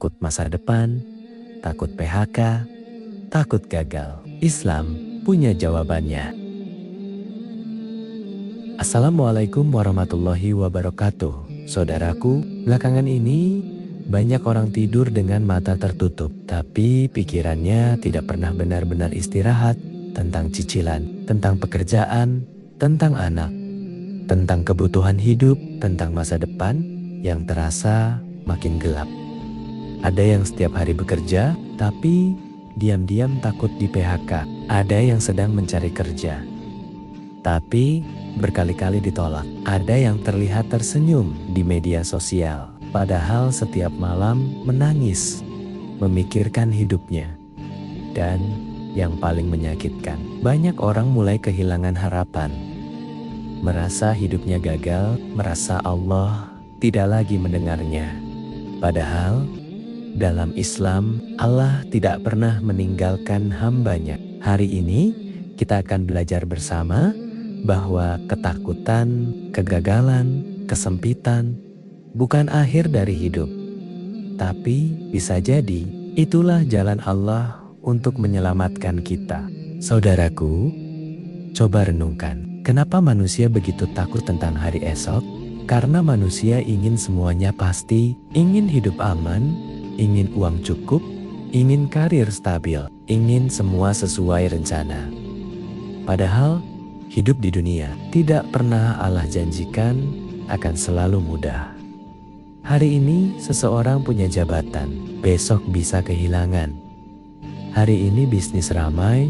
takut masa depan, takut PHK, takut gagal. Islam punya jawabannya. Assalamualaikum warahmatullahi wabarakatuh. Saudaraku, belakangan ini banyak orang tidur dengan mata tertutup, tapi pikirannya tidak pernah benar-benar istirahat tentang cicilan, tentang pekerjaan, tentang anak, tentang kebutuhan hidup, tentang masa depan yang terasa makin gelap. Ada yang setiap hari bekerja, tapi diam-diam takut di PHK. Ada yang sedang mencari kerja, tapi berkali-kali ditolak. Ada yang terlihat tersenyum di media sosial, padahal setiap malam menangis, memikirkan hidupnya. Dan yang paling menyakitkan, banyak orang mulai kehilangan harapan, merasa hidupnya gagal, merasa Allah tidak lagi mendengarnya. Padahal dalam Islam, Allah tidak pernah meninggalkan hambanya. Hari ini kita akan belajar bersama bahwa ketakutan, kegagalan, kesempitan bukan akhir dari hidup, tapi bisa jadi itulah jalan Allah untuk menyelamatkan kita. Saudaraku, coba renungkan, kenapa manusia begitu takut tentang hari esok? Karena manusia ingin semuanya pasti, ingin hidup aman, ingin uang cukup, ingin karir stabil, ingin semua sesuai rencana. Padahal hidup di dunia tidak pernah Allah janjikan akan selalu mudah. Hari ini seseorang punya jabatan, besok bisa kehilangan. Hari ini bisnis ramai,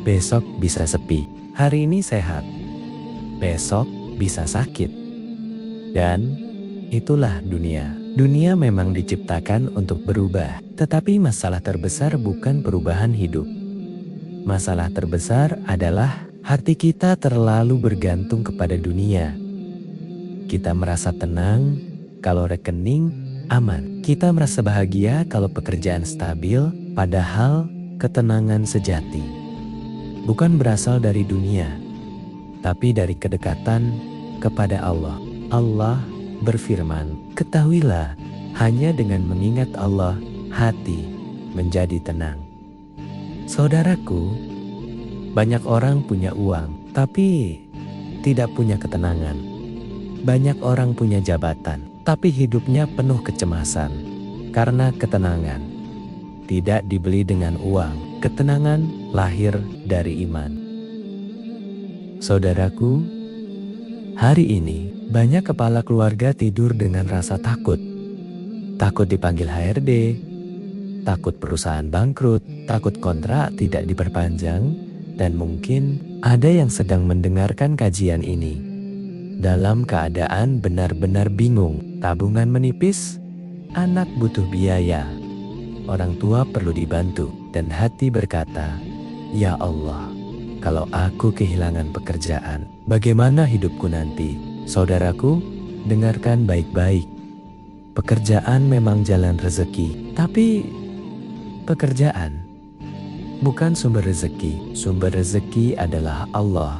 besok bisa sepi. Hari ini sehat, besok bisa sakit. Dan itulah dunia. Dunia memang diciptakan untuk berubah, tetapi masalah terbesar bukan perubahan hidup. Masalah terbesar adalah hati kita terlalu bergantung kepada dunia. Kita merasa tenang kalau rekening aman. Kita merasa bahagia kalau pekerjaan stabil, padahal ketenangan sejati bukan berasal dari dunia, tapi dari kedekatan kepada Allah. Allah berfirman, ketahuilah, hanya dengan mengingat Allah, hati menjadi tenang. Saudaraku, banyak orang punya uang, tapi tidak punya ketenangan. Banyak orang punya jabatan, tapi hidupnya penuh kecemasan. Karena ketenangan tidak dibeli dengan uang. Ketenangan lahir dari iman. Saudaraku, hari ini banyak kepala keluarga tidur dengan rasa takut. Takut dipanggil HRD, takut perusahaan bangkrut, takut kontrak tidak diperpanjang, dan mungkin ada yang sedang mendengarkan kajian ini dalam keadaan benar-benar bingung. Tabungan menipis, anak butuh biaya, orang tua perlu dibantu, dan hati berkata, "Ya Allah, kalau aku kehilangan pekerjaan, bagaimana hidupku nanti?" Saudaraku, dengarkan baik-baik. Pekerjaan memang jalan rezeki, tapi pekerjaan bukan sumber rezeki. Sumber rezeki adalah Allah.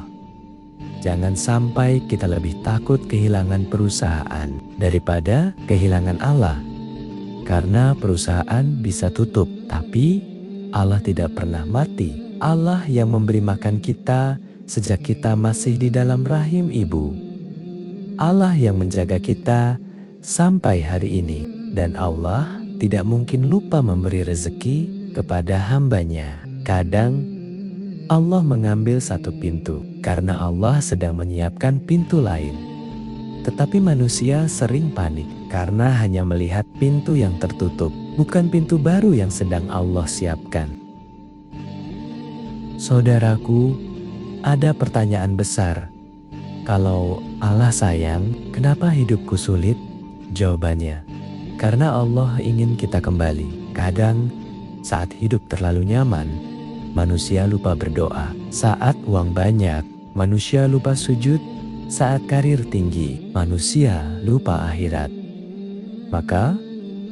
Jangan sampai kita lebih takut kehilangan perusahaan daripada kehilangan Allah. Karena perusahaan bisa tutup, tapi Allah tidak pernah mati. Allah yang memberi makan kita sejak kita masih di dalam rahim ibu. Allah yang menjaga kita sampai hari ini. Dan Allah tidak mungkin lupa memberi rezeki kepada hambanya. Kadang Allah mengambil satu pintu karena Allah sedang menyiapkan pintu lain. Tetapi manusia sering panik karena hanya melihat pintu yang tertutup, bukan pintu baru yang sedang Allah siapkan. Saudaraku, ada pertanyaan besar. Kalau Allah sayang, kenapa hidupku sulit? Jawabannya, karena Allah ingin kita kembali. Kadang saat hidup terlalu nyaman, manusia lupa berdoa. Saat uang banyak, manusia lupa sujud. Saat karir tinggi, manusia lupa akhirat. Maka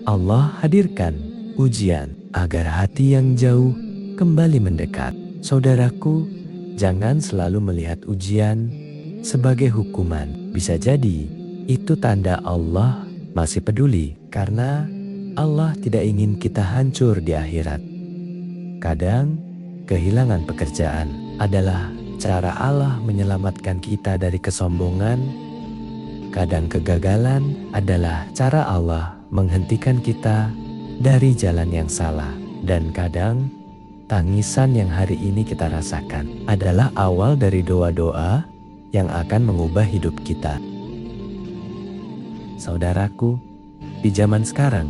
Allah hadirkan ujian agar hati yang jauh kembali mendekat. Saudaraku, jangan selalu melihat ujian sebagai hukuman. Bisa jadi itu tanda Allah masih peduli, karena Allah tidak ingin kita hancur di akhirat. Kadang, kehilangan pekerjaan adalah cara Allah menyelamatkan kita dari kesombongan. Kadang kegagalan adalah cara Allah menghentikan kita dari jalan yang salah. Dan kadang, tangisan yang hari ini kita rasakan adalah awal dari doa-doa yang akan mengubah hidup kita. Saudaraku, di zaman sekarang,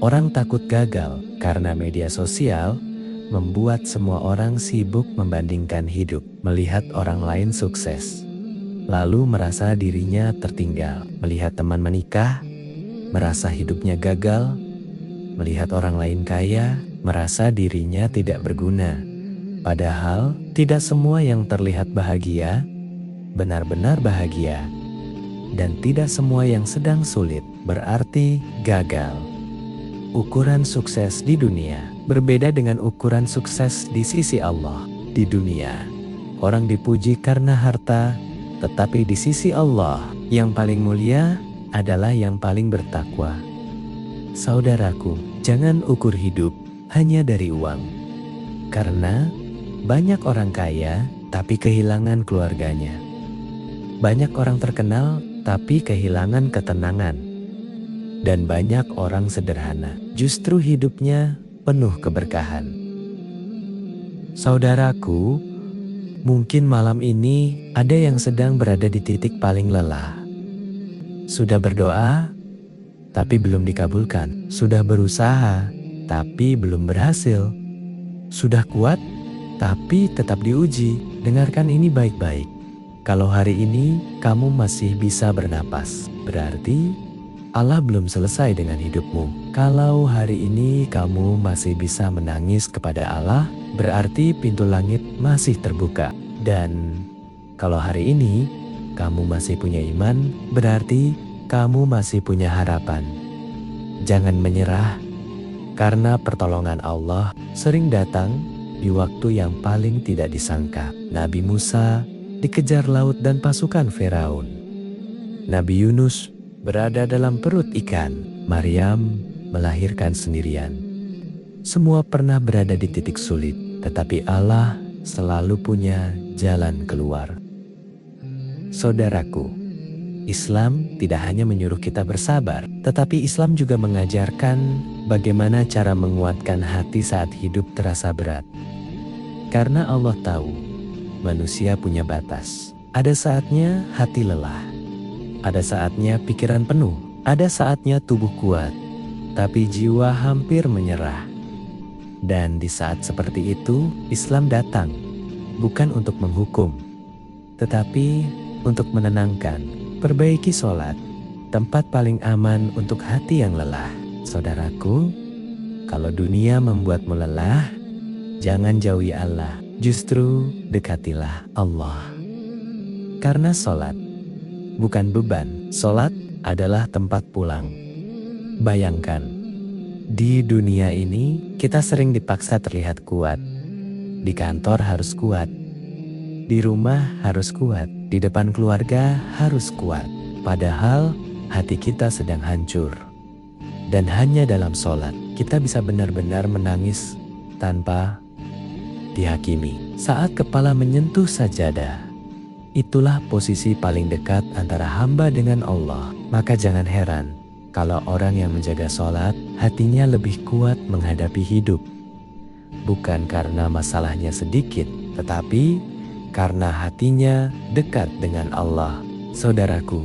orang takut gagal karena media sosial membuat semua orang sibuk membandingkan hidup, melihat orang lain sukses, lalu merasa dirinya tertinggal, melihat teman menikah, merasa hidupnya gagal, melihat orang lain kaya, merasa dirinya tidak berguna. Padahal tidak semua yang terlihat bahagia benar-benar bahagia, dan tidak semua yang sedang sulit berarti gagal. Ukuran sukses di dunia berbeda dengan ukuran sukses di sisi Allah. Di dunia, orang dipuji karena harta, tetapi di sisi Allah, yang paling mulia adalah yang paling bertakwa. Saudaraku, jangan ukur hidup hanya dari uang. Karena banyak orang kaya, tapi kehilangan keluarganya. Banyak orang terkenal, tapi kehilangan ketenangan. Dan banyak orang sederhana, justru hidupnya penuh keberkahan. Saudaraku, mungkin malam ini ada yang sedang berada di titik paling lelah. Sudah berdoa, tapi belum dikabulkan. Sudah berusaha, tapi belum berhasil. Sudah kuat, tapi tetap diuji. Dengarkan ini baik-baik. Kalau hari ini kamu masih bisa bernapas, berarti Allah belum selesai dengan hidupmu. Kalau hari ini kamu masih bisa menangis kepada Allah, berarti pintu langit masih terbuka. Dan kalau hari ini kamu masih punya iman, berarti kamu masih punya harapan. Jangan menyerah, karena pertolongan Allah sering datang di waktu yang paling tidak disangka. Nabi Musa dikejar laut dan pasukan Firaun. Nabi Yunus berada dalam perut ikan. Maryam melahirkan sendirian. Semua pernah berada di titik sulit, tetapi Allah selalu punya jalan keluar. Saudaraku, Islam tidak hanya menyuruh kita bersabar, tetapi Islam juga mengajarkan bagaimana cara menguatkan hati saat hidup terasa berat. Karena Allah tahu manusia punya batas. Ada saatnya hati lelah, ada saatnya pikiran penuh, ada saatnya tubuh kuat, tapi jiwa hampir menyerah. Dan di saat seperti itu, Islam datang, bukan untuk menghukum, tetapi untuk menenangkan. Perbaiki sholat, tempat paling aman untuk hati yang lelah. Saudaraku, kalau dunia membuatmu lelah, jangan jauhi Allah. Justru dekatilah Allah. Karena sholat bukan beban, sholat adalah tempat pulang. Bayangkan, di dunia ini kita sering dipaksa terlihat kuat. Di kantor harus kuat, di rumah harus kuat, di depan keluarga harus kuat. Padahal hati kita sedang hancur. Dan hanya dalam sholat kita bisa benar-benar menangis tanpa dihakimi. Saat kepala menyentuh sajadah, itulah posisi paling dekat antara hamba dengan Allah. Maka jangan heran kalau orang yang menjaga sholat hatinya lebih kuat menghadapi hidup. Bukan karena masalahnya sedikit, tetapi karena hatinya dekat dengan Allah. Saudaraku,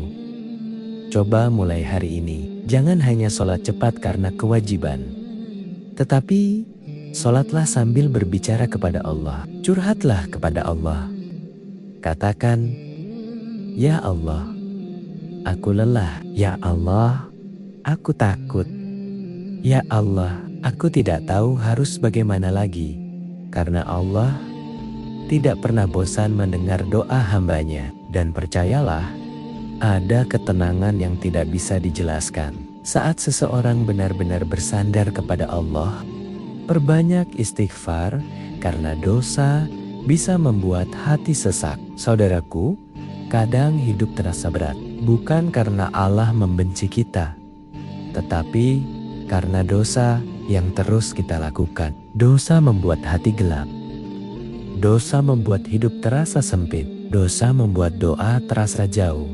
coba mulai hari ini, jangan hanya sholat cepat karena kewajiban, tetapi sholatlah sambil berbicara kepada Allah. Curhatlah kepada Allah. Katakan, "Ya Allah, aku lelah. Ya Allah, aku takut. Ya Allah, aku tidak tahu harus bagaimana lagi." Karena Allah tidak pernah bosan mendengar doa hambanya. Dan percayalah, ada ketenangan yang tidak bisa dijelaskan saat seseorang benar-benar bersandar kepada Allah. Perbanyak istighfar, karena dosa bisa membuat hati sesak. Saudaraku, kadang hidup terasa berat, bukan karena Allah membenci kita, tetapi karena dosa yang terus kita lakukan. Dosa membuat hati gelap. Dosa membuat hidup terasa sempit. Dosa membuat doa terasa jauh.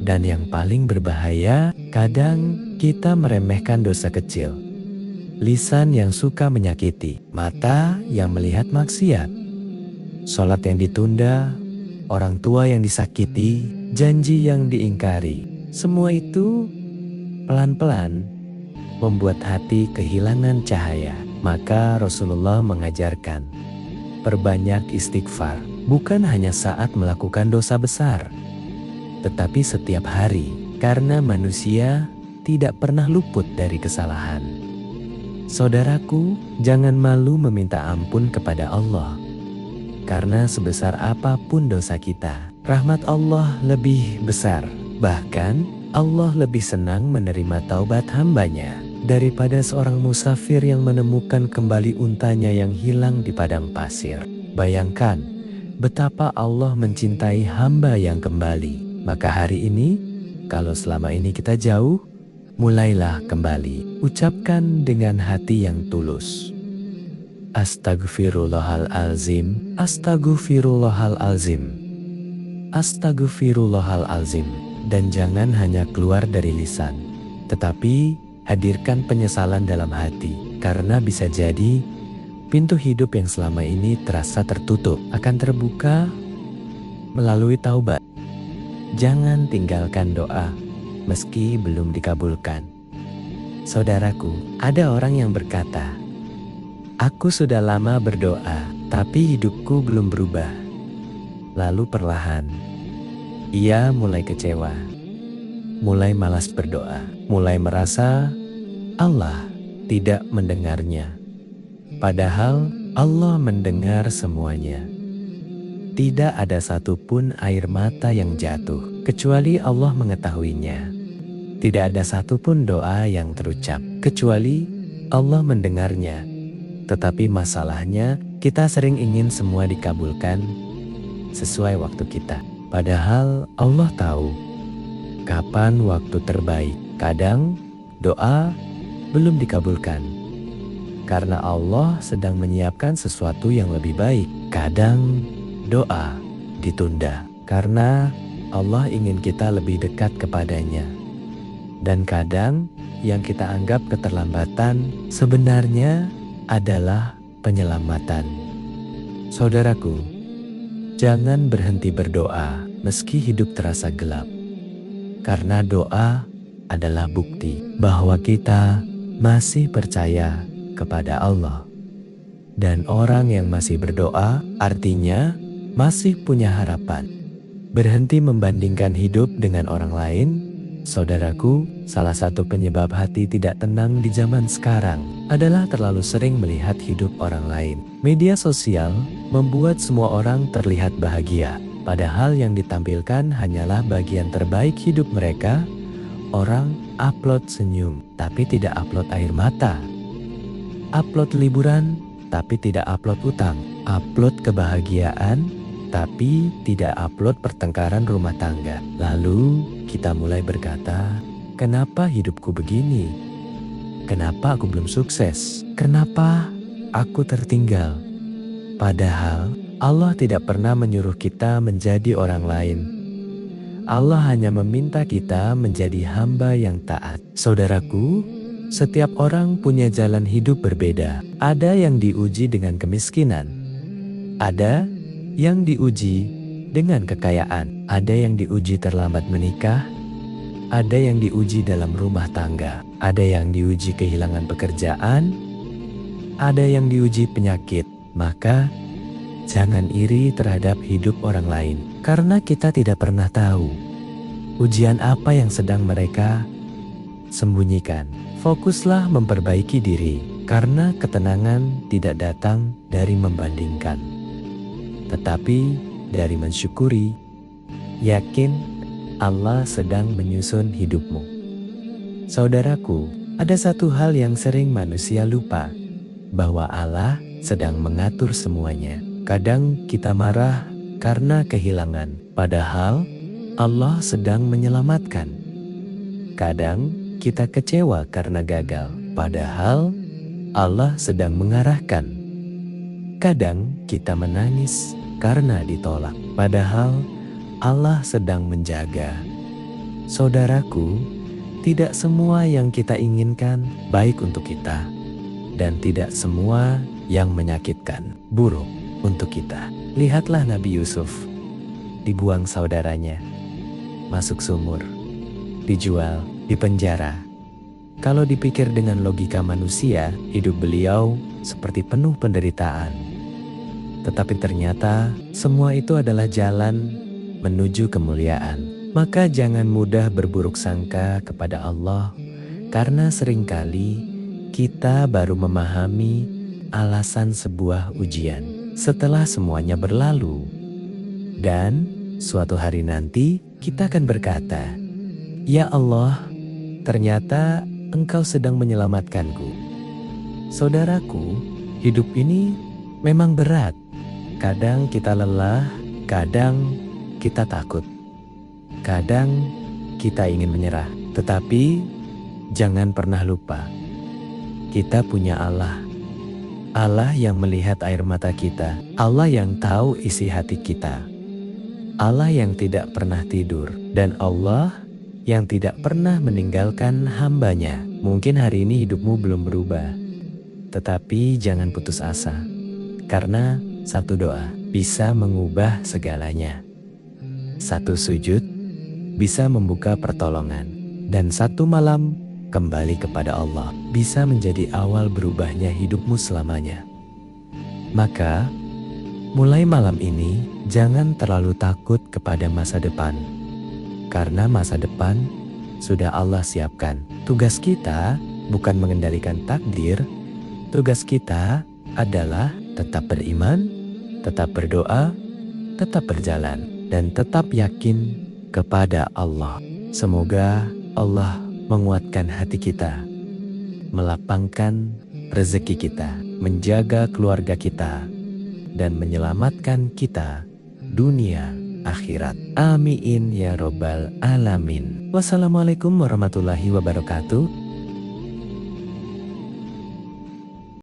Dan yang paling berbahaya, kadang kita meremehkan dosa kecil. Lisan yang suka menyakiti, mata yang melihat maksiat, sholat yang ditunda, orang tua yang disakiti, janji yang diingkari. Semua itu pelan-pelan membuat hati kehilangan cahaya. Maka Rasulullah mengajarkan, perbanyak istighfar, bukan hanya saat melakukan dosa besar, tetapi setiap hari, karena manusia tidak pernah luput dari kesalahan. Saudaraku, jangan malu meminta ampun kepada Allah. Karena sebesar apapun dosa kita, rahmat Allah lebih besar. Bahkan, Allah lebih senang menerima taubat hambanya daripada seorang musafir yang menemukan kembali untanya yang hilang di padang pasir. Bayangkan betapa Allah mencintai hamba yang kembali. Maka hari ini, kalau selama ini kita jauh, mulailah kembali. Ucapkan dengan hati yang tulus, Astaghfirullahalazim, Astaghfirullahalazim, Astaghfirullahalazim. Dan jangan hanya keluar dari lisan, tetapi hadirkan penyesalan dalam hati. Karena bisa jadi pintu hidup yang selama ini terasa tertutup akan terbuka melalui taubat. Jangan tinggalkan doa meski belum dikabulkan. Saudaraku, ada orang yang berkata, aku sudah lama berdoa, tapi hidupku belum berubah. Lalu perlahan, ia mulai kecewa, mulai malas berdoa, mulai merasa Allah tidak mendengarnya. Padahal Allah mendengar semuanya. Tidak ada satupun air mata yang jatuh, kecuali Allah mengetahuinya. Tidak ada satupun doa yang terucap, kecuali Allah mendengarnya. Tetapi masalahnya, kita sering ingin semua dikabulkan sesuai waktu kita. Padahal Allah tahu kapan waktu terbaik. Kadang doa belum dikabulkan karena Allah sedang menyiapkan sesuatu yang lebih baik. Kadang doa ditunda karena Allah ingin kita lebih dekat kepadanya. Dan kadang yang kita anggap keterlambatan sebenarnya adalah penyelamatan. Saudaraku, jangan berhenti berdoa meski hidup terasa gelap. Karena doa adalah bukti bahwa kita masih percaya kepada Allah. Dan orang yang masih berdoa artinya masih punya harapan. Berhenti membandingkan hidup dengan orang lain. Saudaraku, salah satu penyebab hati tidak tenang di zaman sekarang adalah terlalu sering melihat hidup orang lain. Media sosial membuat semua orang terlihat bahagia, padahal yang ditampilkan hanyalah bagian terbaik hidup mereka. Orang upload senyum, tapi tidak upload air mata. Upload liburan, tapi tidak upload utang. Upload kebahagiaan, tapi tidak upload pertengkaran rumah tangga. Lalu kita mulai berkata, kenapa hidupku begini? Kenapa aku belum sukses? Kenapa aku tertinggal? Padahal Allah tidak pernah menyuruh kita menjadi orang lain. Allah hanya meminta kita menjadi hamba yang taat. Saudaraku, setiap orang punya jalan hidup berbeda. Ada yang diuji dengan kemiskinan. Ada yang diuji dengan kekayaan. Ada yang diuji terlambat menikah. Ada yang diuji dalam rumah tangga. Ada yang diuji kehilangan pekerjaan. Ada yang diuji penyakit. Maka jangan iri terhadap hidup orang lain, karena kita tidak pernah tahu ujian apa yang sedang mereka sembunyikan. Fokuslah memperbaiki diri, karena ketenangan tidak datang dari membandingkan, tetapi dari mensyukuri. Yakin Allah sedang menyusun hidupmu. Saudaraku, ada satu hal yang sering manusia lupa, bahwa Allah sedang mengatur semuanya. Kadang kita marah karena kehilangan, padahal Allah sedang menyelamatkan. Kadang kita kecewa karena gagal, padahal Allah sedang mengarahkan. Kadang kita menangis karena ditolak, padahal Allah sedang menjaga. Saudaraku, tidak semua yang kita inginkan baik untuk kita, dan tidak semua yang menyakitkan buruk untuk kita. Lihatlah Nabi Yusuf, dibuang saudaranya, masuk sumur, dijual, dipenjara. Kalau dipikir dengan logika manusia, hidup beliau seperti penuh penderitaan. Tetapi ternyata semua itu adalah jalan menuju kemuliaan. Maka jangan mudah berburuk sangka kepada Allah, karena seringkali kita baru memahami alasan sebuah ujian setelah semuanya berlalu. Dan suatu hari nanti kita akan berkata, "Ya Allah, ternyata Engkau sedang menyelamatkanku." Saudaraku, hidup ini memang berat. Kadang kita lelah, kadang kita takut, kadang kita ingin menyerah. Tetapi jangan pernah lupa, kita punya Allah. Allah yang melihat air mata kita, Allah yang tahu isi hati kita, Allah yang tidak pernah tidur, dan Allah yang tidak pernah meninggalkan hambanya. Mungkin hari ini hidupmu belum berubah, tetapi jangan putus asa, karena satu doa bisa mengubah segalanya. Satu sujud bisa membuka pertolongan, dan satu malam kembali kepada Allah bisa menjadi awal berubahnya hidupmu selamanya. Maka, mulai malam ini jangan terlalu takut kepada masa depan, karena masa depan sudah Allah siapkan. Tugas kita bukan mengendalikan takdir, tugas kita adalah tetap beriman, tetap berdoa, tetap berjalan, dan tetap yakin kepada Allah. Semoga Allah menguatkan hati kita, melapangkan rezeki kita, menjaga keluarga kita, dan menyelamatkan kita dunia akhirat. Amin ya robbal alamin. Wassalamualaikum warahmatullahi wabarakatuh.